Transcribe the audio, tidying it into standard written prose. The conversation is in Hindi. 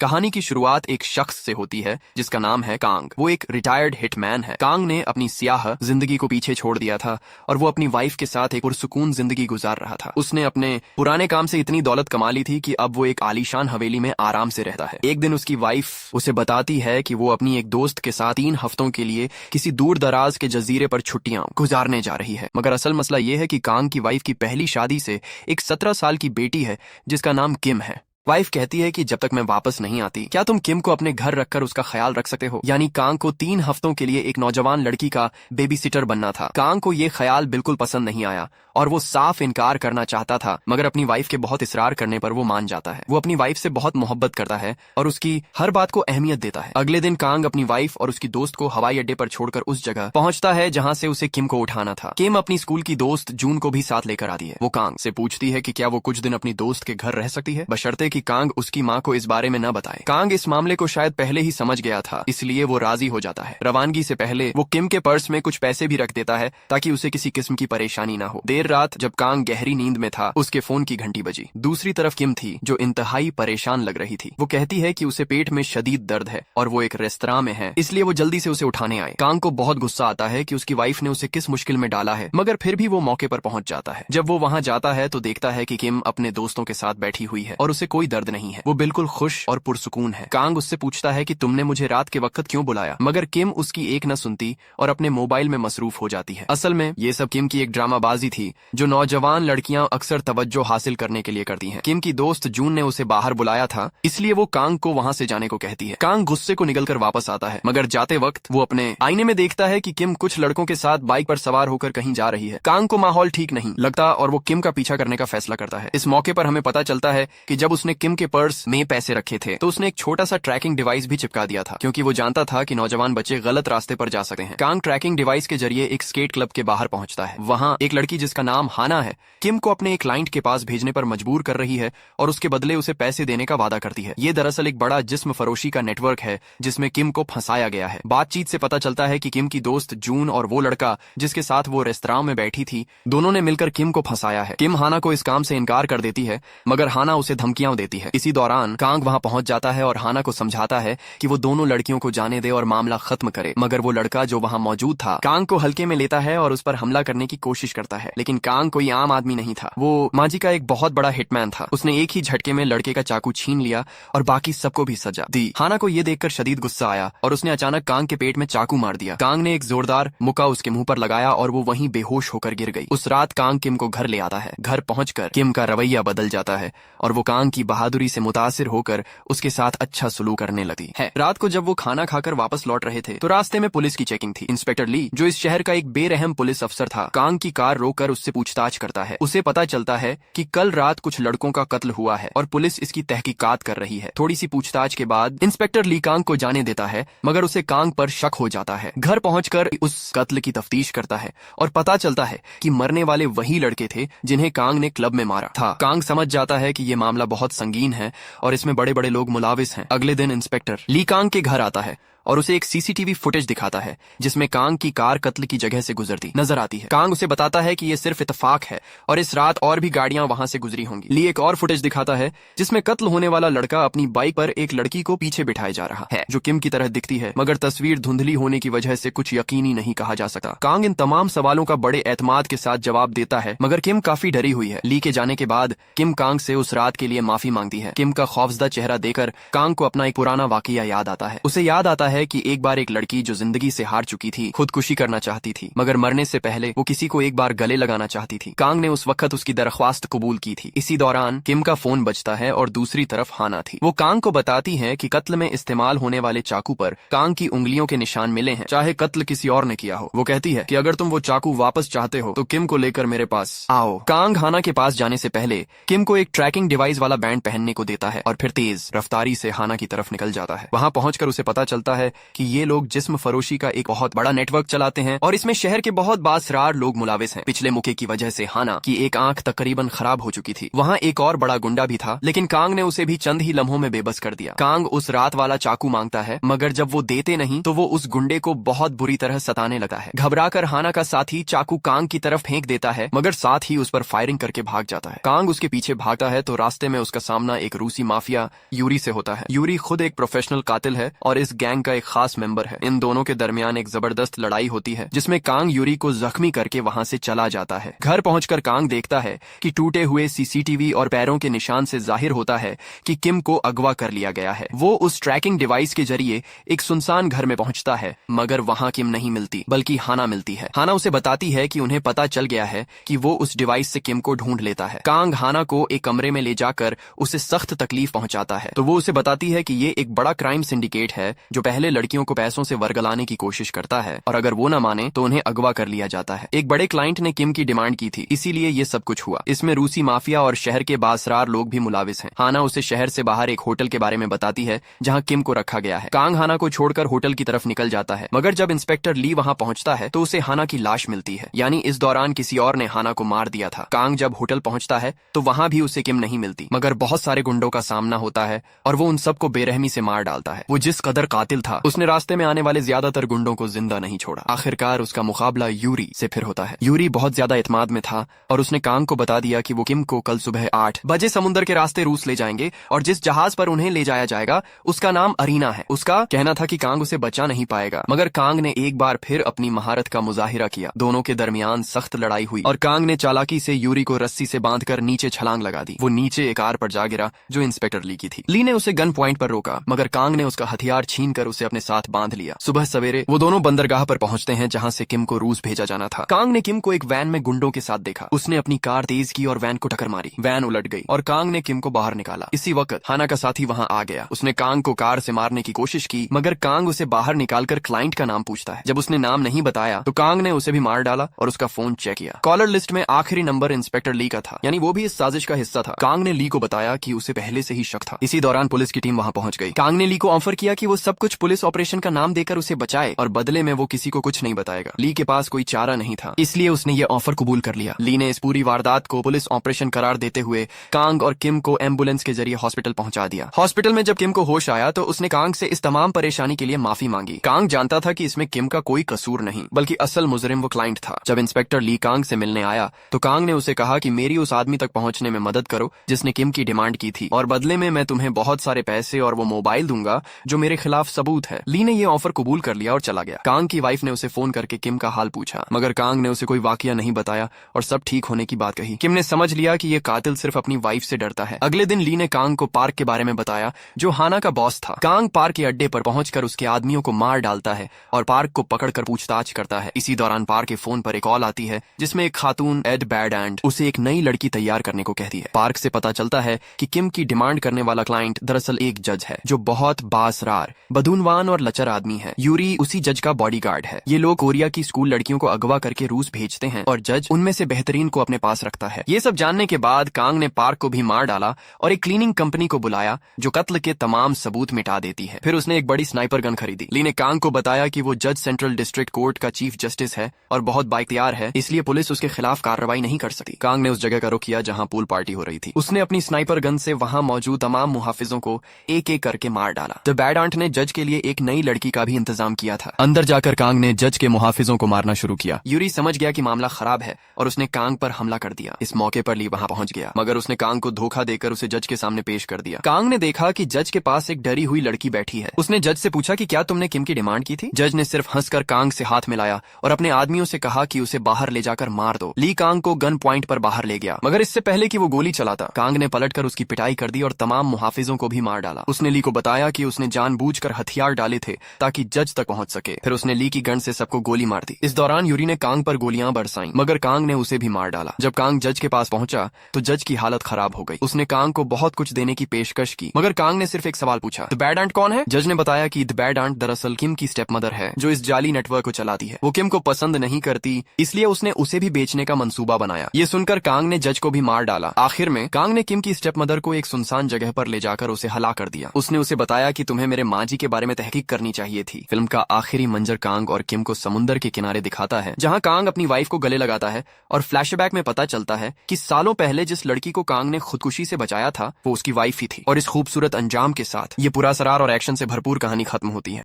कहानी की शुरुआत एक शख्स से होती है जिसका नाम है कांग। वो एक रिटायर्ड हिटमैन है। कांग ने अपनी स्याह जिंदगी को पीछे छोड़ दिया था और वो अपनी वाइफ के साथ एक पुरसुकून जिंदगी गुजार रहा था। उसने अपने पुराने काम से इतनी दौलत कमा ली थी कि अब वो एक आलीशान हवेली में आराम से रहता है। एक दिन उसकी वाइफ उसे बताती है कि वो अपनी एक दोस्त के साथ 3 हफ्तों के लिए किसी दूर दराज के जजीरे पर छुट्टियां गुजारने जा रही है। मगर असल मसला ये है कि कांग की वाइफ की पहली शादी से एक 17 साल की बेटी है जिसका नाम किम है। वाइफ कहती है कि जब तक मैं वापस नहीं आती क्या तुम किम को अपने घर रखकर उसका ख्याल रख सकते हो। यानी कांग को 3 हफ्तों के लिए एक नौजवान लड़की का बेबी सिटर बनना था। कांग को ये ख्याल बिल्कुल पसंद नहीं आया और वो साफ इनकार करना चाहता था, मगर अपनी वाइफ के बहुत इसरार करने पर वो मान जाता है। वो अपनी वाइफ से बहुत मोहब्बत करता है और उसकी हर बात को अहमियत देता है। अगले दिन कांग अपनी वाइफ और उसकी दोस्त को हवाई अड्डे पर छोड़कर उस जगह पहुंचता है जहां से उसे किम को उठाना था। किम अपनी स्कूल की दोस्त जून को भी साथ लेकर आती है। वो कांग से पूछती है कि क्या वो कुछ दिन अपनी दोस्त के घर रह सकती है, बशर्ते कि कांग उसकी माँ को इस बारे में न बताए। कांग इस मामले को शायद पहले ही समझ गया था, इसलिए वो राजी हो जाता है। रवानगी से पहले वो किम के पर्स में कुछ पैसे भी रख देता है ताकि उसे किसी किस्म की परेशानी ना हो। देर रात जब कांग गहरी नींद में था उसके फोन की घंटी बजी। दूसरी तरफ किम थी जो इंतहाई परेशान लग रही थी। वो कहती है कि उसे पेट में शदीद दर्द है और वो एक रेस्तरां में है, इसलिए वो जल्दी से उसे उठाने आए। कांग को बहुत गुस्सा आता है कि उसकी वाइफ ने उसे किस मुश्किल में डाला है, मगर फिर भी वो मौके पर पहुंच जाता है। जब वो वहां जाता है तो देखता है कि किम अपने दोस्तों के साथ बैठी हुई है और उसे कोई दर्द नहीं है। वो बिल्कुल खुश और पुरसुकून है। कांग उससे पूछता है कि तुमने मुझे रात के वक्त क्यों बुलाया, मगर किम उसकी एक न सुनती और अपने मोबाइल में मसरूफ हो जाती है। असल में ये सब किम की एक ड्रामाबाजी थी जो नौजवान लड़कियां अक्सर तवज्जो हासिल करने के लिए करती हैं। किम की दोस्त जून ने उसे बाहर बुलाया था, इसलिए वो कांग को वहां से जाने को कहती है। कांग गुस्से को निगलकर वापस आता है, मगर जाते वक्त वो अपने आईने में देखता है कि किम कुछ लड़कों के साथ बाइक पर सवार होकर कहीं जा रही है। कांग को माहौल ठीक नहीं लगता और वो किम का पीछा करने का फैसला करता है। इस मौके पर हमें पता चलता है कि जब उसने किम के पर्स में पैसे रखे थे तो उसने एक छोटा सा ट्रैकिंग डिवाइस भी चिपका दिया था, क्योंकि वो जानता था कि नौजवान बच्चे गलत रास्ते पर जा सकते हैं। कांग ट्रैकिंग डिवाइस के जरिए एक स्केट क्लब के बाहर पहुंचता है। वहां एक लड़की जिसका नाम हाना है किम को अपने एक क्लाइंट के पास भेजने पर मजबूर कर रही है और उसके बदले उसे पैसे देने का वादा करती है। ये दरअसल एक बड़ा जिस्म फरोशी का नेटवर्क है जिसमें किम को फंसाया गया है। बातचीत से पता चलता है कि किम की दोस्त जून और वो लड़का जिसके साथ वो रेस्तरां में बैठी थी, दोनों ने मिलकर किम को फंसाया है। किम हाना को इस काम से इनकार कर देती है, मगर हाना उसे धमकियां देती है। इसी दौरान कांग वहां पहुंच जाता है और हाना को समझाता है कि वो दोनों लड़कियों को जाने दे और मामला खत्म करे, मगर वो लड़का जो वहां मौजूद था कांग को हल्के में लेता है और उस पर हमला करने की कोशिश करता है। लेकिन कांग कोई आम आदमी नहीं था, वो माजी का एक बहुत बड़ा हिटमैन था। उसने एक ही झटके में लड़के का चाकू छीन लिया और बाकी सबको भी सजा दी। हाना को ये देखकर शदीद गुस्सा आया और उसने अचानक कांग के पेट में चाकू मार दिया। कांग ने एक जोरदार मुक्का उसके मुंह पर लगाया और वो वहीं बेहोश होकर गिर गई। उस रात कांग किम को घर ले आता है। घर पहुंचकर किम का रवैया बदल जाता है और वो कांग की बहादुरी से मुतासिर होकर उसके साथ अच्छा सलूक करने लगती है। रात को जब वो खाना खाकर वापस लौट रहे थे तो रास्ते में पुलिस की चेकिंग थी। इंस्पेक्टर ली जो इस शहर का एक बेरहम पुलिस अफसर था, कांग की कार रोककर उससे पूछताछ करता है। उसे पता चलता है कि कल रात कुछ लड़कों का कत्ल हुआ है और पुलिस इसकी तहकीकात कर रही है। थोड़ी सी पूछताछ के बाद इंस्पेक्टर ली कांग को जाने देता है, मगर उसे कांग पर शक हो जाता है। घर पहुंचकर उस कत्ल की तफ्तीश करता है और पता चलता है कि मरने वाले वही लड़के थे जिन्हें कांग ने क्लब में मारा था। कांग समझ जाता है कि ये मामला बहुत संगीन है और इसमें बड़े बड़े लोग मुलाविस हैं। अगले दिन इंस्पेक्टर ली कांग के घर आता है और उसे एक सीसीटीवी फुटेज दिखाता है जिसमें कांग की कार कत्ल की जगह से गुजरती नजर आती है। कांग उसे बताता है कि ये सिर्फ इत्तेफाक है और इस रात और भी गाड़ियां वहां से गुजरी होंगी। ली एक और फुटेज दिखाता है जिसमें कत्ल होने वाला लड़का अपनी बाइक पर एक लड़की को पीछे बिठाए जा रहा है जो किम की तरह दिखती है, मगर तस्वीर धुंधली होने की वजह से कुछ यकीनी नहीं कहा जा सकता। कांग इन तमाम सवालों का बड़े एतमाद के साथ जवाब देता है, मगर किम काफी डरी हुई है। ली के जाने के बाद किम कांग से उस रात के लिए माफी मांगती है। किम का खौफजदा चेहरा देखकर कांग को अपना एक पुराना वाकया याद आता है। उसे याद आता है कि एक बार एक लड़की जो जिंदगी से हार चुकी थी खुदकुशी करना चाहती थी, मगर मरने से पहले वो किसी को एक बार गले लगाना चाहती थी। कांग ने उस वक्त उसकी दरख्वास्त कबूल की थी। इसी दौरान किम का फोन बजता है और दूसरी तरफ हाना थी। वो कांग को बताती है कि कत्ल में इस्तेमाल होने वाले चाकू पर कांग की उंगलियों के निशान मिले हैं, चाहे कत्ल किसी और ने किया हो। वो कहती है कि अगर तुम वो चाकू वापस चाहते हो तो किम को लेकर मेरे पास आओ। कांग हाना के पास जाने से पहले किम को एक ट्रैकिंग डिवाइस वाला बैंड पहनने को देता है और फिर तेज रफ्तारी से हाना की तरफ निकल जाता है। वहां पहुंचकर उसे पता चलता है कि ये लोग जिस्म फरोशी का एक बहुत बड़ा नेटवर्क चलाते हैं और इसमें शहर के बहुत बासरार लोग मुलाविस हैं। पिछले मौके की वजह से हाना की एक आंख तकरीबन खराब हो चुकी थी। वहाँ एक और बड़ा गुंडा भी था, लेकिन कांग ने उसे भी चंद ही लम्हों में बेबस कर दिया। कांग उस रात वाला चाकू मांगता है, मगर जब वो देते नहीं तो वो उस गुंडे को बहुत बुरी तरह सताने लगता है। घबराकर हाना का साथी चाकू कांग की तरफ फेंक देता है, मगर साथ ही उस पर फायरिंग करके भाग जाता है। कांग उसके पीछे भागता है तो रास्ते में उसका सामना एक रूसी माफिया यूरी से होता है। यूरी खुद एक प्रोफेशनल कातिल है और इस गैंग का एक खास मेंबर है। इन दोनों के दरमियान एक जबरदस्त लड़ाई होती है, जिसमें कांग यूरी को जख्मी करके वहां से चला जाता है। घर पहुंचकर कांग देखता है कि टूटे हुए सीसीटीवी और पैरों के निशान से जाहिर होता है कि किम को अगवा कर लिया गया है। वो उस ट्रैकिंग डिवाइस के जरिए एक सुनसान घर में पहुंचता है, मगर वहां किम नहीं मिलती, बल्कि हाना मिलती है। हाना उसे बताती है कि उन्हें पता चल गया है कि वो उस डिवाइस से किम को ढूंढ लेता है। कांग हाना को एक कमरे में ले जाकर उसे सख्त तकलीफ पहुंचाता है, तो वो उसे बताती है कि ये एक बड़ा क्राइम सिंडिकेट है जो पहले लड़कियों को पैसों से वर्गलाने की कोशिश करता है, और अगर वो न माने तो उन्हें अगवा कर लिया जाता है। एक बड़े क्लाइंट ने किम की डिमांड की थी, इसीलिए ये सब कुछ हुआ। इसमें रूसी माफिया और शहर के बासरार लोग भी मुलाविस हैं। हाना उसे शहर से बाहर एक होटल के बारे में बताती है जहां किम को रखा गया है। कांग हाना को छोड़कर होटल की तरफ निकल जाता है, मगर जब इंस्पेक्टर ली वहां पहुंचता है तो उसे हाना की लाश मिलती है, यानी इस दौरान किसी और ने हाना को मार दिया था। कांग जब होटल पहुंचता है तो वहां भी उसे किम नहीं मिलती, मगर बहुत सारे गुंडों का सामना होता है और वो उन सबको बेरहमी से मार डालता है। वो जिस कदर कातिल था, उसने रास्ते में आने वाले ज्यादातर गुंडों को जिंदा नहीं छोड़ा। आखिरकार उसका मुकाबला यूरी से फिर होता है। यूरी बहुत ज्यादा इत्मीनान में था और उसने कांग को बता दिया कि वो किम को कल सुबह 8 बजे समुद्र के रास्ते रूस ले जाएंगे और जिस जहाज पर उन्हें ले जाया जाएगा उसका नाम अरीना है। उसका कहना था कि कांग उसे बचा नहीं पाएगा, मगर कांग ने एक बार फिर अपनी महारत का मुजाहिरा किया। दोनों के दरमियान सख्त लड़ाई हुई और कांग ने चालाकी से यूरी को रस्सी से बांधकर नीचे छलांग लगा दी। वो नीचे एक कार पर जा गिरा जो इंस्पेक्टर ली की थी। ली ने उसे गन पॉइंट पर रोका, मगर कांग ने उसका हथियार छीनकर उसे अपने साथ बांध लिया। सुबह सवेरे वो दोनों बंदरगाह पर पहुंचते हैं जहां से किम को रूस भेजा जाना था। कांग ने किम को एक वैन में गुंडों के साथ देखा। उसने अपनी कार तेज की और वैन को टक्कर मारी। वैन उलट गई और कांग ने किम को बाहर निकाला। इसी वक्त हाना का साथी वहां आ गया। उसने कांग को कार से मारने की कोशिश की, मगर कांग उसे बाहर निकालकर क्लाइंट का नाम पूछता है। जब उसने नाम नहीं बताया तो कांग ने उसे भी मार डाला और उसका फोन चेक किया। कॉलर लिस्ट में आखिरी नंबर इंस्पेक्टर ली का था, यानी वो भी इस साजिश का हिस्सा था। कांग ने ली को बताया कि उसे पहले से ही शक था। इसी दौरान पुलिस की टीम वहां पहुंच गई। कांग ने ली को ऑफर किया कि वो सब कुछ पुलिस ऑपरेशन का नाम देकर उसे बचाए और बदले में वो किसी को कुछ नहीं बताएगा। ली के पास कोई चारा नहीं था, इसलिए उसने ये ऑफर कबूल कर लिया। ली ने इस पूरी वारदात को पुलिस ऑपरेशन करार देते हुए कांग और किम को एम्बुलेंस के जरिए हॉस्पिटल पहुंचा दिया। हॉस्पिटल में जब किम को होश आया तो उसने कांग से इस तमाम परेशानी के लिए माफी मांगी। कांग जानता था कि इसमें किम का कोई कसूर नहीं, बल्कि असल मुजरिम वो क्लाइंट था। जब इंस्पेक्टर ली कांग से मिलने आया तो कांग ने उसे कहा कि मेरी उस आदमी तक पहुंचने में मदद करो जिसने किम की डिमांड की थी, और बदले में मैं तुम्हें बहुत सारे पैसे और वो मोबाइल दूंगा जो मेरे खिलाफ सबूत है। ली ने ये ऑफर कबूल कर लिया और चला गया। कांग की वाइफ ने उसे फोन करके किम का हाल पूछा, मगर कांग ने उसे कोई वाकया नहीं बताया और सब ठीक होने की बात कही। किम ने समझ लिया कि ये कातिल सिर्फ अपनी वाइफ से डरता है। अगले दिन ली ने कांग को पार्क के बारे में बताया जो हाना का बॉस था। कांग पार्क के अड्डे पर पहुंचकर उसके आदमियों को मार डालता है और पार्क को पकड़कर पूछताछ करता है। इसी दौरान पार्क के फोन पर एक कॉल आती है जिसमें एक खातून एड बैड एंड उसे एक नई लड़की तैयार करने को कहती है। पार्क से पता चलता है कि किम की डिमांड करने वाला क्लाइंट दरअसल एक जज है जो बहुत बासरार, बदूनवान और लचर आदमी है। यूरी उसी जज का बॉडीगार्ड है। ये लोग कोरिया की स्कूल लड़कियों को अगवा करके रूस भेजते हैं और जज उनमें से बेहतरीन को अपने पास रखता है। ये सब जानने के बाद कांग ने पार्क को भी मार डाला और एक क्लीनिंग कंपनी को बुलाया जो कत्ल के तमाम सबूत मिटा देती है। फिर उसने एक बड़ी स्नाइपर गन खरीदी। ली ने कांग को बताया कि वो जज सेंट्रल डिस्ट्रिक्ट कोर्ट का चीफ जस्टिस है और बहुत बाइख्तियार है, इसलिए पुलिस उसके खिलाफ कार्रवाई नहीं कर सकती। कांग ने उस जगह का रुख किया जहां पूल पार्टी हो रही थी। उसने अपनी स्नाइपर गन से वहां मौजूद तमाम मुहाफिजों को एक एक करके मार डाला। द बैड आंट ने जज के लिए एक नई लड़की का भी इंतजाम किया था। अंदर जाकर कांग ने जज के मुहाफिजों को मारना शुरू किया। यूरी समझ गया कि मामला खराब है और उसने कांग पर हमला कर दिया। इस मौके पर ली वहां पहुंच गया, मगर उसने कांग को धोखा देकर उसे जज के सामने पेश कर दिया। कांग ने देखा कि जज के पास एक डरी हुई लड़की बैठी है। उसने जज से पूछा कि क्या तुमने किम की डिमांड की थी? जज ने सिर्फ हंसकर कांग से हाथ मिलाया और अपने आदमियों से कहा कि उसे बाहर ले जाकर मार दो। ली कांग को गन पॉइंट पर बाहर ले गया, मगर इससे पहले कि वो गोली चलाता कांग ने पलटकर उसकी पिटाई कर दी और तमाम मुहाफिजों को भी मार डाला। उसने ली को बताया कि उसने जानबूझकर हथियार डाले थे ताकि जज तक पहुंच सके। फिर उसने ली की गन से सबको गोली मार दी। इस दौरान यूरी ने कांग पर गोलियां बरसाई, मगर कांग ने उसे भी मार डाला। जब कांग जज के पास पहुंचा तो जज की हालत खराब हो गई। उसने कांग को बहुत कुछ देने की पेशकश की, मगर कांग ने सिर्फ एक सवाल पूछा, द बैड आंट कौन है? जज ने बताया कि द बैड आंट दरअसल किम की स्टेप मदर है जो इस जाली नेटवर्क को चलाती है। वो किम को पसंद नहीं करती, इसलिए उसने उसे भी बेचने का मंसूबा बनाया। ये सुनकर कांग ने जज को भी मार डाला। आखिर में कांग ने किम की स्टेप मदर को एक सुनसान जगह पर ले जाकर उसे हला कर दिया। उसने उसे बताया कि तुम्हें मेरे माँ जी के बारे में में तहकीक करनी चाहिए थी। फिल्म का आखिरी मंजर कांग और किम को समुंदर के किनारे दिखाता है, जहां कांग अपनी वाइफ को गले लगाता है और फ्लैशबैक में पता चलता है कि सालों पहले जिस लड़की को कांग ने खुदकुशी से बचाया था वो उसकी वाइफ ही थी। और इस खूबसूरत अंजाम के साथ ये पुरअसरार और एक्शन से भरपूर कहानी खत्म होती है।